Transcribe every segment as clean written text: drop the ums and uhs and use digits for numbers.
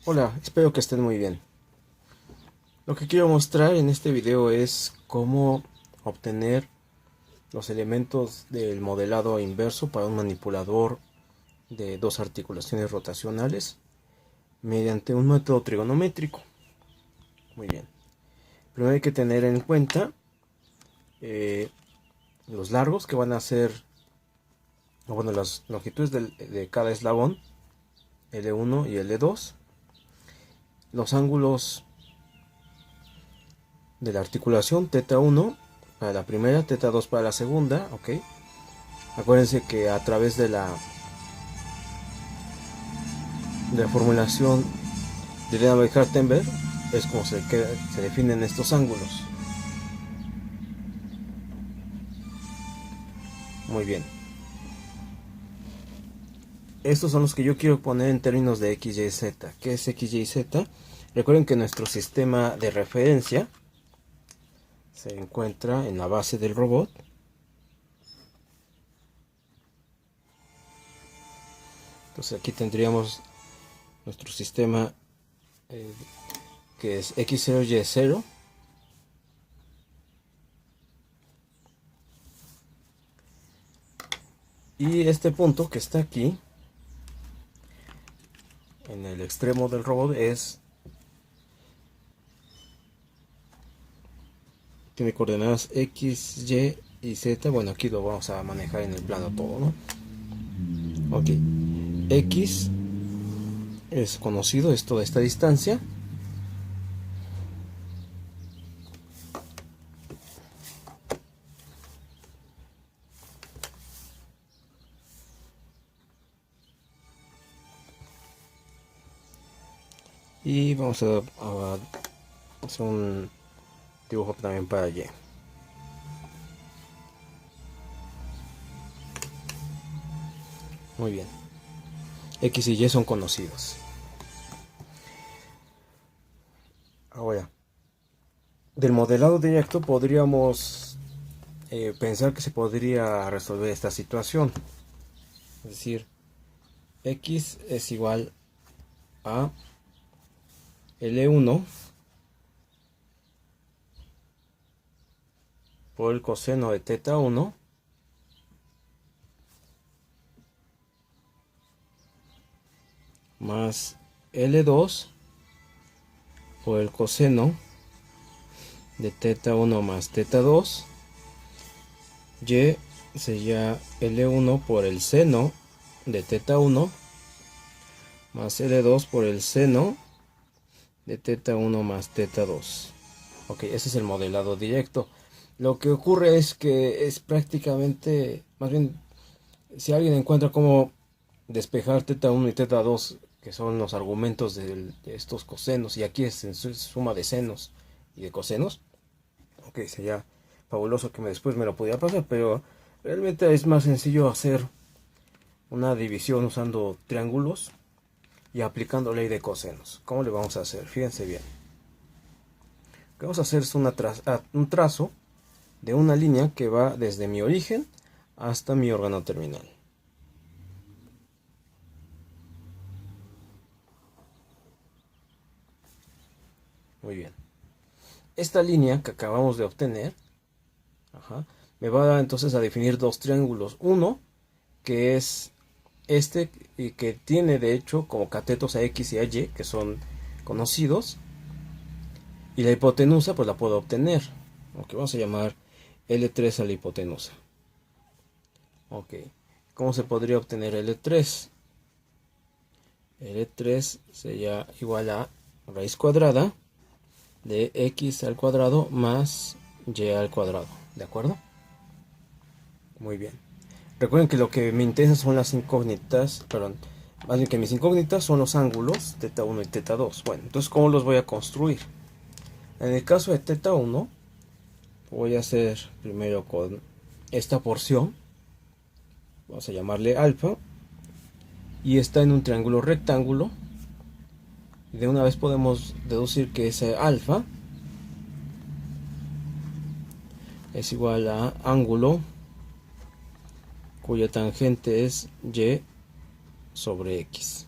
Hola, espero que estén muy bien. Lo que quiero mostrar en este video es cómo obtener los elementos del modelado inverso para un manipulador de dos articulaciones rotacionales mediante un método trigonométrico. Muy bien. Primero hay que tener en cuenta los largos que van a ser, bueno, las longitudes de cada eslabón, L1 y L2, los ángulos de la articulación, θ1 para la primera, θ2 para la segunda, ok. Acuérdense que a través de la formulación de Leonard-Hartenberg es como se definen estos ángulos. Muy bien. Estos son los que yo quiero poner en términos de X, Y, Z. ¿Qué es X, Y, Z? Recuerden que nuestro sistema de referencia se encuentra en la base del robot. Entonces aquí tendríamos nuestro sistema que es X0, Y0. Y este punto que está aquí, en el extremo del robot, tiene coordenadas X, Y Z. Bueno, aquí lo vamos a manejar en el plano todo, ¿no? Ok. X es conocido, es toda esta distancia. Y vamos a hacer un dibujo también para Y. Muy bien. X y Y son conocidos. Ahora, del modelado directo podríamos pensar que se podría resolver esta situación. Es decir, X es igual a L1 por el coseno de θ1 más L2 por el coseno de θ1 más θ2. Y sería L1 por el seno de θ1 más L2 por el seno de θ1 más θ2. Ok, ese es el modelado directo. Lo que ocurre es que es prácticamente, más bien, si alguien encuentra cómo despejar θ1 y θ2, que son los argumentos de estos cosenos, y aquí es en suma de senos y de cosenos, ok, sería fabuloso que después me lo pudiera pasar, pero realmente es más sencillo hacer una división usando triángulos y aplicando ley de cosenos. ¿Cómo le vamos a hacer? Fíjense bien. Lo que vamos a hacer es un trazo de una línea que va desde mi origen hasta mi órgano terminal. Muy bien. Esta línea que acabamos de obtener, me va entonces a definir dos triángulos. Uno, que es este, y que tiene de hecho como catetos a X y a Y, que son conocidos. Y la hipotenusa pues la puedo obtener. Ok, vamos a llamar L3 a la hipotenusa. Ok, ¿cómo se podría obtener L3? L3 sería igual a raíz cuadrada de X al cuadrado más Y al cuadrado. ¿De acuerdo? Muy bien. Recuerden que lo que me interesa son las incógnitas, perdón, más bien que mis incógnitas son los ángulos θ1 y θ2. Bueno, entonces ¿cómo los voy a construir? En el caso de θ1, voy a hacer primero con esta porción, vamos a llamarle alfa, y está en un triángulo rectángulo, y de una vez podemos deducir que ese alfa es igual a ángulo cuya tangente es Y sobre X.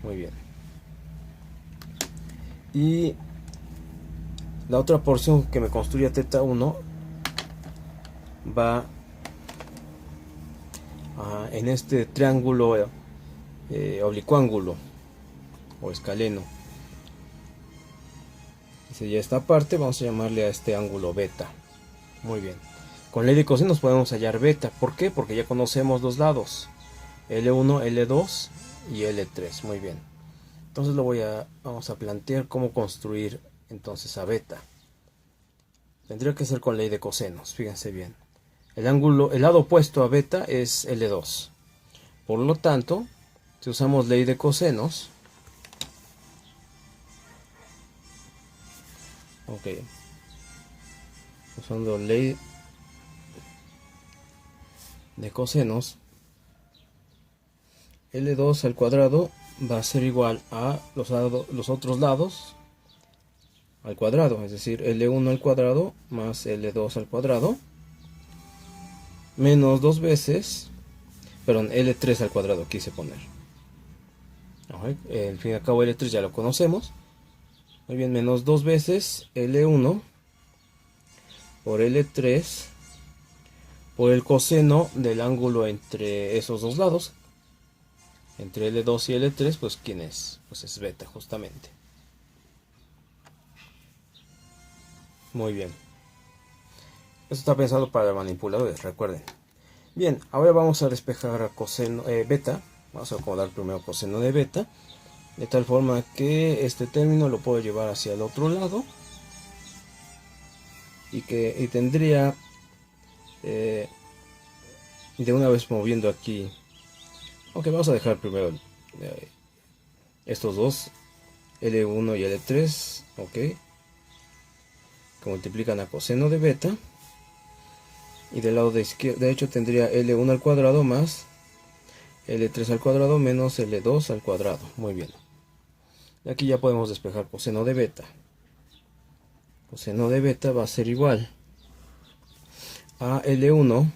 Muy bien. Y la otra porción que me construya teta 1 va en este triángulo oblicuángulo o escaleno. Y sería esta parte, vamos a llamarle a este ángulo beta. Muy bien. Con ley de cosenos podemos hallar beta. ¿Por qué? Porque ya conocemos los lados. L1, L2 y L3. Muy bien. Entonces vamos a plantear cómo construir entonces a beta. Tendría que ser con ley de cosenos, fíjense bien. El lado opuesto a beta es L2. Por lo tanto, si usamos ley de cosenos, usando ley de cosenos, L2 al cuadrado va a ser igual a los otros lados al cuadrado, es decir, L1 al cuadrado más L2 al cuadrado, menos dos veces, perdón, L3 al cuadrado quise poner. Al fin y al cabo L3 ya lo conocemos. Muy bien, menos dos veces L1 por L3 por el coseno del ángulo entre esos dos lados, entre L2 y L3, pues ¿quién es? Pues es beta justamente. Muy bien. Esto está pensado para manipuladores, recuerden. Bien, ahora vamos a despejar a coseno beta. Vamos a acomodar primero coseno de beta, de tal forma que este término lo puedo llevar hacia el otro lado y tendría de una vez moviendo aquí. Aunque vamos a dejar primero estos dos, L1 y L3, ok, que multiplican a coseno de beta. Y del lado derecho tendría L1 al cuadrado más L3 al cuadrado menos L2 al cuadrado. Muy bien. Y aquí ya podemos despejar coseno de beta. Coseno de beta va a ser igual a L1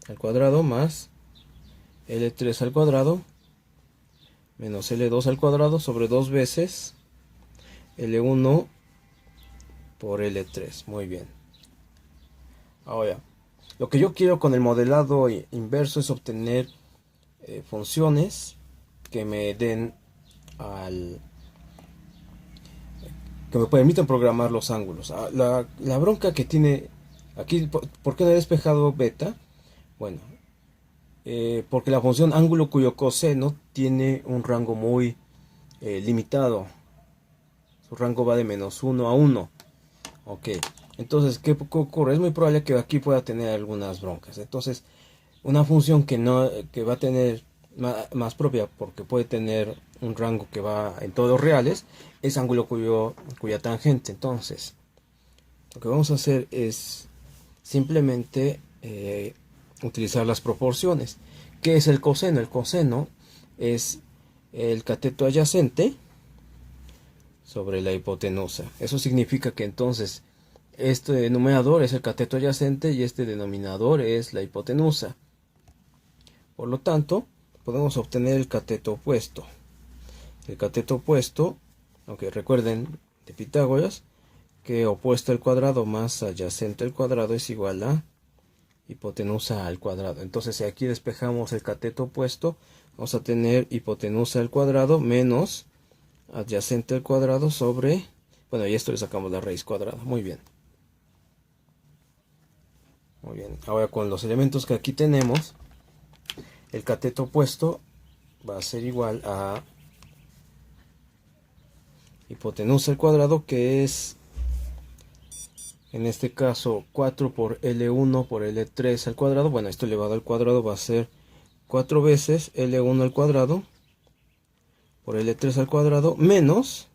al cuadrado más L3 al cuadrado menos L2 al cuadrado sobre dos veces L1 por L3. Muy bien. Ahora, lo que yo quiero con el modelado inverso es obtener funciones que me den que me permitan programar los ángulos. La bronca que tiene aquí, ¿por qué no he despejado beta? Bueno, porque la función ángulo cuyo coseno tiene un rango muy limitado. Su rango va de menos 1 a 1. Ok, entonces, ¿qué ocurre? Es muy probable que aquí pueda tener algunas broncas. Entonces, una función que va a tener más propia, porque puede tener un rango que va en todos los reales, es ángulo cuya tangente. Entonces, lo que vamos a hacer es simplemente utilizar las proporciones. ¿Qué es el coseno? El coseno es el cateto adyacente sobre la hipotenusa. Eso significa que entonces este numerador es el cateto adyacente y este denominador es la hipotenusa. Por lo tanto, podemos obtener el cateto opuesto. El cateto opuesto, aunque recuerden de Pitágoras, que opuesto al cuadrado más adyacente al cuadrado es igual a hipotenusa al cuadrado. Entonces, si aquí despejamos el cateto opuesto, vamos a tener hipotenusa al cuadrado menos adyacente al cuadrado sobre, bueno, y esto le sacamos la raíz cuadrada. Muy bien. Muy bien. Ahora con los elementos que aquí tenemos, el cateto opuesto va a ser igual a hipotenusa al cuadrado, que es en este caso 4 por L1 por L3 al cuadrado. Bueno, esto elevado al cuadrado va a ser 4 veces L1 al cuadrado por L3 al cuadrado menos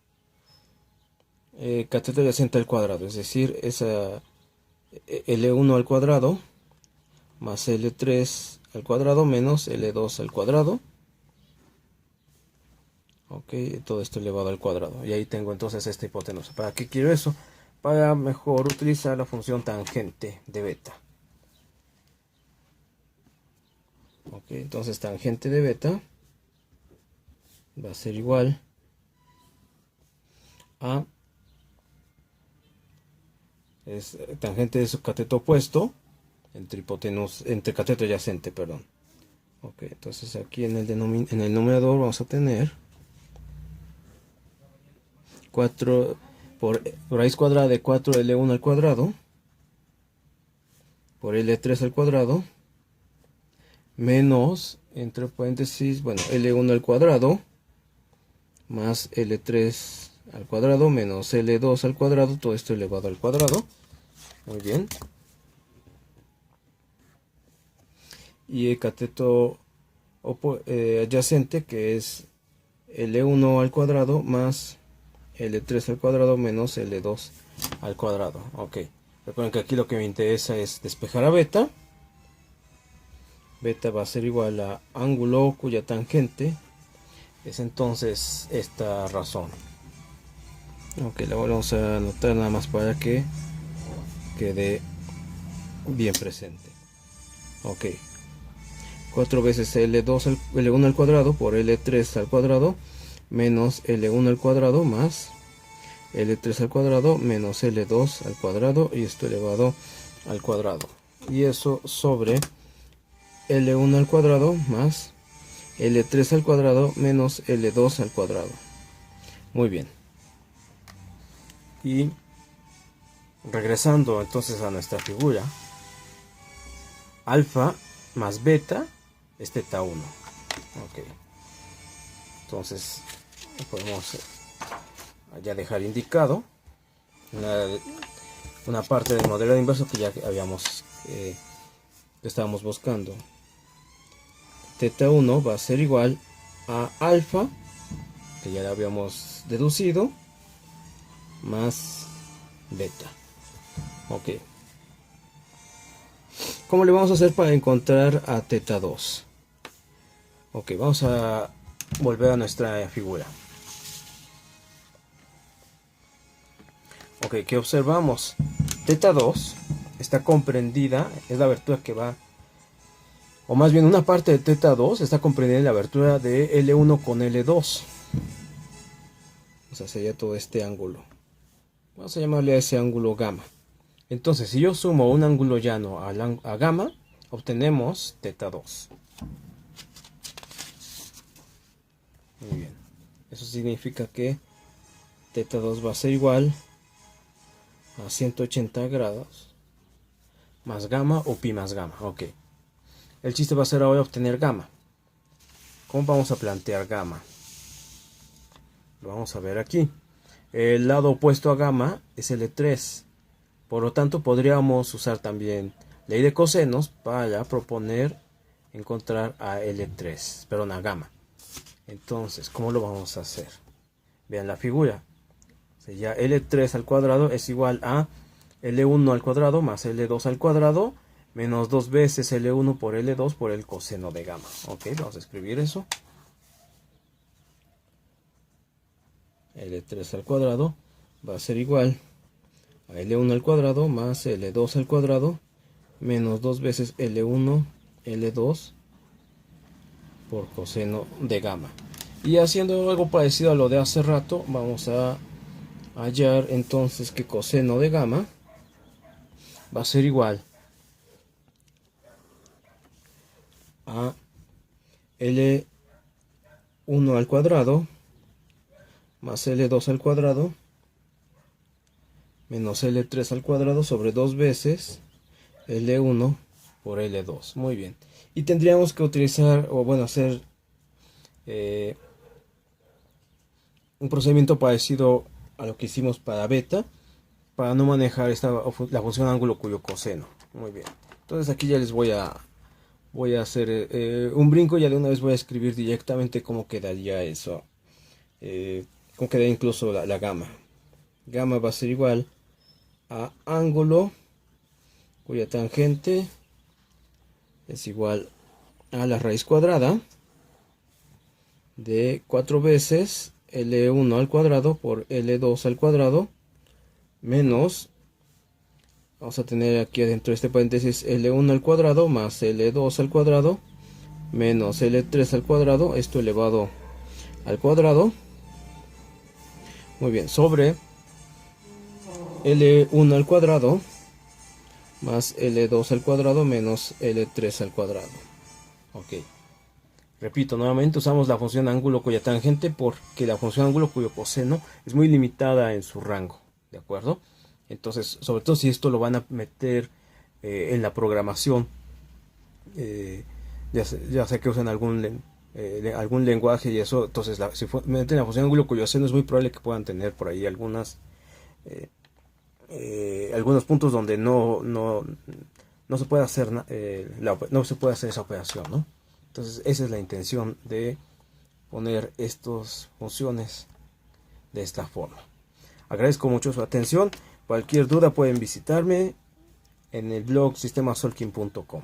cateto adyacente al cuadrado, es decir, esa L1 al cuadrado más L3 al cuadrado menos L2 al cuadrado. Ok, todo esto elevado al cuadrado. Y ahí tengo entonces esta hipotenusa. ¿Para qué quiero eso? Para mejor utilizar la función tangente de beta. Ok, entonces tangente de beta va a ser igual a es tangente de su cateto opuesto entre cateto adyacente, perdón. Ok, entonces aquí en el numerador vamos a tener 4 por raíz cuadrada de 4L1 al cuadrado por L3 al cuadrado menos, entre paréntesis, bueno, L1 al cuadrado más L3 al cuadrado menos L2 al cuadrado, todo esto elevado al cuadrado. Muy bien. Y el cateto adyacente, que es L1 al cuadrado más L3 al cuadrado menos L2 al cuadrado. Ok, recuerden que aquí lo que me interesa es despejar a beta. Beta va a ser igual a ángulo cuya tangente es entonces esta razón. Ok, la vamos a anotar nada más para que quede bien presente. Ok, 4 veces L1 al cuadrado por L3 al cuadrado menos L1 al cuadrado más L3 al cuadrado menos L2 al cuadrado, y esto elevado al cuadrado, y eso sobre L1 al cuadrado más L3 al cuadrado menos L2 al cuadrado. Muy bien. Y regresando entonces a nuestra figura, alfa más beta es teta 1. Ok, entonces podemos ya dejar indicado una parte del modelo de inverso que ya habíamos que estábamos buscando. Teta 1 va a ser igual a alfa, que ya lo habíamos deducido, más beta. Ok, ¿cómo le vamos a hacer para encontrar a teta 2? Ok, vamos a volver a nuestra figura. Ok, ¿qué observamos? Teta 2 está comprendida, es la abertura que va, o más bien una parte de teta 2 está comprendida en la abertura de L1 con L2. O sea, sería todo este ángulo. Vamos a llamarle a ese ángulo gamma. Entonces, si yo sumo un ángulo llano a gamma, obtenemos teta 2. Muy bien. Eso significa que teta 2 va a ser igual a 180 grados más gamma o pi más gamma. Ok. El chiste va a ser ahora obtener gamma. ¿Cómo vamos a plantear gamma? Lo vamos a ver aquí. El lado opuesto a gamma es L3. Por lo tanto, podríamos usar también ley de cosenos para proponer encontrar a L3, perdón, a gamma. Entonces, ¿cómo lo vamos a hacer? Vean la figura. Sería L3 al cuadrado es igual a L1 al cuadrado más L2 al cuadrado menos 2 veces L1 por L2 por el coseno de gamma. Ok, vamos a escribir eso. L3 al cuadrado va a ser igual a L1 al cuadrado más L2 al cuadrado menos 2 veces L1 L2 por coseno de gamma. Y haciendo algo parecido a lo de hace rato, vamos a hallar entonces que coseno de gamma va a ser igual a L1 al cuadrado más L2 al cuadrado menos L3 al cuadrado sobre 2 veces L1 por L2. Muy bien. Y tendríamos que utilizar, o bueno, hacer un procedimiento parecido a lo que hicimos para beta, para no manejar la función ángulo cuyo coseno. Muy bien. Entonces aquí ya les voy a hacer un brinco, ya de una vez voy a escribir directamente cómo quedaría eso. Cómo quedaría incluso la gamma. Gamma va a ser igual a ángulo cuya tangente es igual a la raíz cuadrada de 4 veces L1 al cuadrado por L2 al cuadrado menos, vamos a tener aquí adentro de este paréntesis, L1 al cuadrado más L2 al cuadrado menos L3 al cuadrado, esto elevado al cuadrado. Muy bien, sobre L1 al cuadrado más L2 al cuadrado menos L3 al cuadrado. Ok. Repito, nuevamente usamos la función ángulo cuya tangente porque la función ángulo cuyo coseno es muy limitada en su rango. ¿De acuerdo? Entonces, sobre todo si esto lo van a meter en la programación, ya sea que usen algún lenguaje y eso, entonces si meten la función ángulo cuyo seno es muy probable que puedan tener por ahí algunos puntos donde no se puede hacer no se puede hacer esa operación, ¿no? Entonces esa es la intención de poner estas funciones de esta forma. Agradezco mucho su atención. Cualquier duda pueden visitarme en el blog sistemasolking.com.